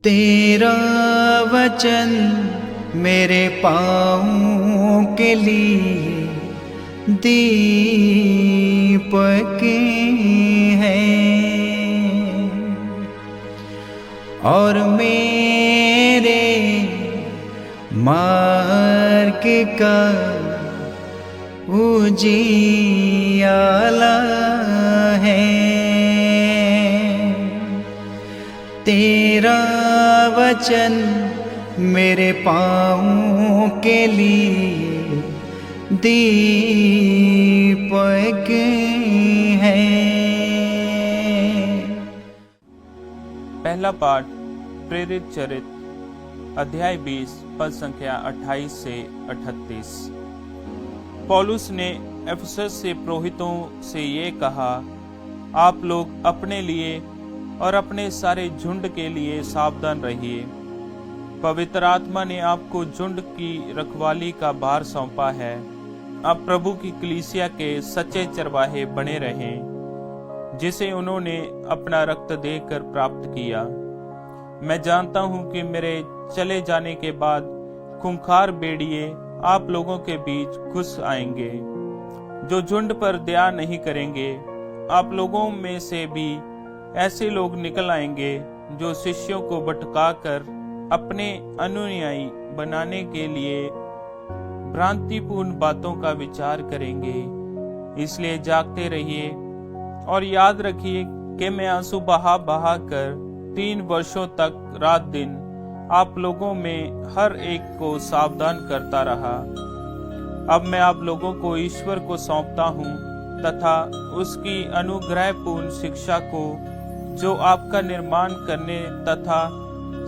तेरा वचन मेरे पाँव के लिए दीपक है और मेरे मार्ग का उजियाला है। तेरा वचन मेरे पाँव के लिए दीपक है। पहला पाठ प्रेरित चरित अध्याय 20 पद संख्या 28 से 38। पौलुस ने एफेसस से पुरोहितों से ये कहा, आप लोग अपने लिए और अपने सारे झुंड के लिए सावधान रहिए। पवित्र आत्मा ने आपको झुंड की रखवाली का भार सौंपा है। आप प्रभु की कलीसिया के सच्चे चरवाहे बने रहें, जिसे उन्होंने अपना रक्त देकर प्राप्त किया। मैं जानता हूं कि मेरे चले जाने के बाद खूंखार भेड़िए आप लोगों के बीच घुस आएंगे, जो झुंड पर दया नहीं करेंगे। आप लोगों में से भी ऐसे लोग निकल आएंगे जो शिष्यों को भटकाकर अपने अनुयायी बनाने के लिए भ्रांतिपूर्ण बातों का विचार करेंगे। इसलिए जागते रहिए और याद रखिए कि मैं आंसू बहा कर 3 वर्षों तक रात दिन आप लोगों में हर एक को सावधान करता रहा। अब मैं आप लोगों को ईश्वर को सौंपता हूँ तथा उसकी अनुग्रहपूर्ण शिक्षा को, जो आपका निर्माण करने तथा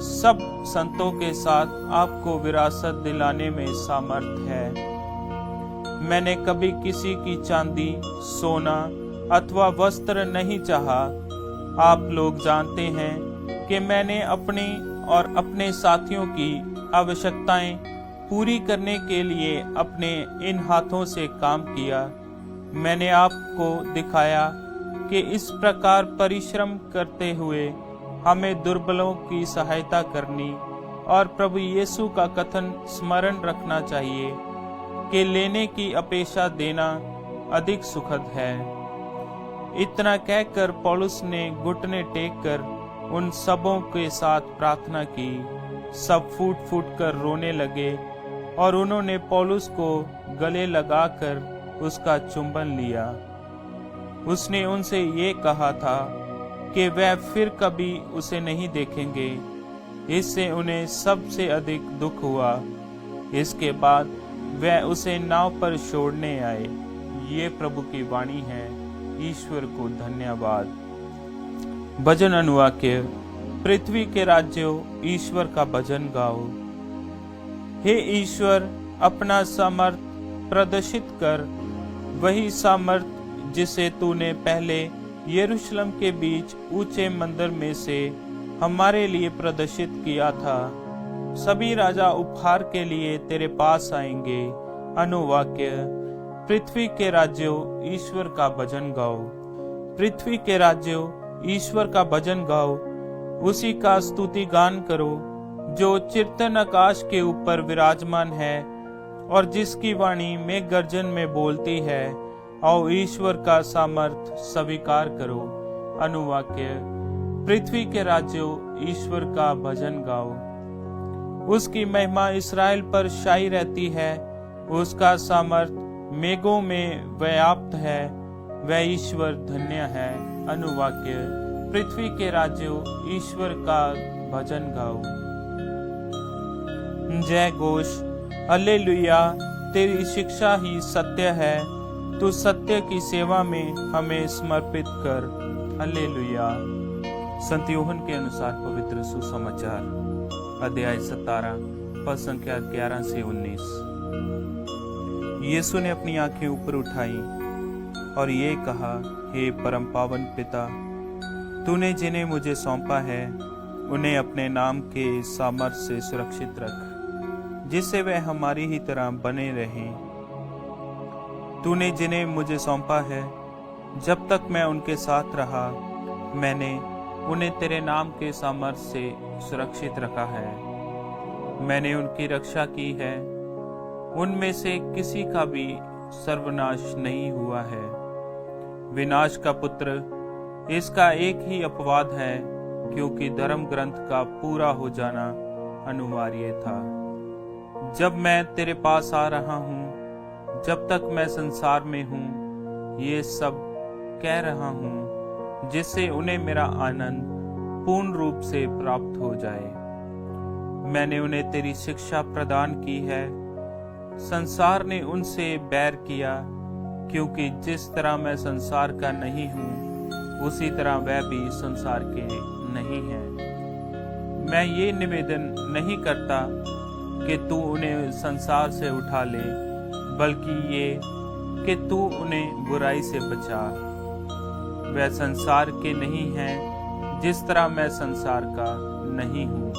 सब संतों के साथ आपको विरासत दिलाने में सामर्थ है। मैंने कभी किसी की चांदी, सोना अथवा वस्त्र नहीं चाहा। आप लोग जानते हैं कि मैंने अपनी और अपने साथियों की आवश्यकताएं पूरी करने के लिए अपने इन हाथों से काम किया। मैंने आपको दिखाया कि इस प्रकार परिश्रम करते हुए हमें दुर्बलों की सहायता करनी और प्रभु यीशु का कथन स्मरण रखना चाहिए कि लेने की अपेक्षा देना अधिक सुखद है। इतना कहकर पौलुस ने घुटने टेक कर उन सबों के साथ प्रार्थना की। सब फूट फूट कर रोने लगे और उन्होंने पौलुस को गले लगाकर उसका चुंबन लिया। उसने उनसे ये कहा था कि वह फिर कभी उसे नहीं देखेंगे। इससे उन्हें सबसे अधिक दुख हुआ। इसके बाद वह उसे नाव पर छोड़ने आए। ये प्रभु की वाणी है। ईश्वर को धन्यवाद। भजन अनुवाक्य। पृथ्वी के राज्यों, ईश्वर का भजन गाओ। हे ईश्वर, अपना सामर्थ प्रदर्शित कर, वही सामर्थ जिसे तूने पहले यरूशलेम के बीच ऊंचे मंदिर में से हमारे लिए प्रदर्शित किया था। सभी राजा उपहार के लिए तेरे पास आएंगे। अनुवाक्य। पृथ्वी के राज्यों, ईश्वर का भजन गाओ। पृथ्वी के राज्यों, ईश्वर का भजन गाओ। उसी का स्तुति गान करो, जो चिरतन आकाश के ऊपर विराजमान है और जिसकी वाणी मेघ गर्जन में बोलती है। आओ ईश्वर का सामर्थ स्वीकार करो। अनुवाक्य। पृथ्वी के राज्यों, ईश्वर का भजन गाओ। उसकी महिमा इस्राएल पर छाई रहती है। उसका सामर्थ मेघों में व्याप्त है। वह ईश्वर धन्य है। अनुवाक्य। पृथ्वी के राज्यों, ईश्वर का भजन गाओ। जय घोष। हालेलुया। तेरी शिक्षा ही सत्य है। तू सत्य की सेवा में हमें समर्पित कर। हालेलुया। संत यूहन्ना के अनुसार पवित्र सुसमाचार अध्याय 17 पद संख्या 11 से 19। यीशु ने अपनी आंखें ऊपर उठाई और ये कहा, हे परम पावन पिता, तूने जिन्हें मुझे सौंपा है उन्हें अपने नाम के सामर्थ्य से सुरक्षित रख, जिससे वे हमारी ही तरह बने रहें। तूने जिन्हें मुझे सौंपा है, जब तक मैं उनके साथ रहा, मैंने उन्हें तेरे नाम के सामर्थ्य से सुरक्षित रखा है। मैंने उनकी रक्षा की है, उनमें से किसी का भी सर्वनाश नहीं हुआ है। विनाश का पुत्र इसका एक ही अपवाद है, क्योंकि धर्म ग्रंथ का पूरा हो जाना अनिवार्य था। जब मैं तेरे पास आ रहा हूँ, जब तक मैं संसार में हूँ, ये सब कह रहा हूँ, जिससे उन्हें मेरा आनंद पूर्ण रूप से प्राप्त हो जाए। मैंने उन्हें तेरी शिक्षा प्रदान की है। संसार ने उनसे बैर किया, क्योंकि जिस तरह मैं संसार का नहीं हूँ, उसी तरह वह भी संसार के नहीं है। मैं ये निवेदन नहीं करता कि तू उन्हें संसार से उठा ले, बल्कि ये कि तू उन्हें बुराई से बचा। वह संसार के नहीं हैं, जिस तरह मैं संसार का नहीं हूँ।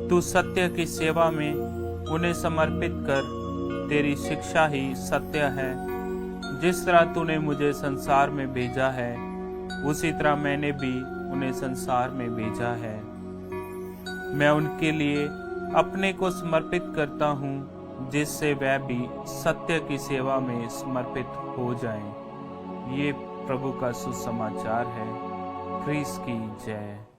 तू सत्य की सेवा में उन्हें समर्पित कर, तेरी शिक्षा ही सत्य है। जिस तरह तूने मुझे संसार में भेजा है, उसी तरह मैंने भी उन्हें संसार में भेजा है। मैं उनके लिए अपने को समर्पित करता हूँ, जिससे वह भी सत्य की सेवा में समर्पित हो जाएं। ये प्रभु का सुसमाचार है। ख्रीस्त की जय।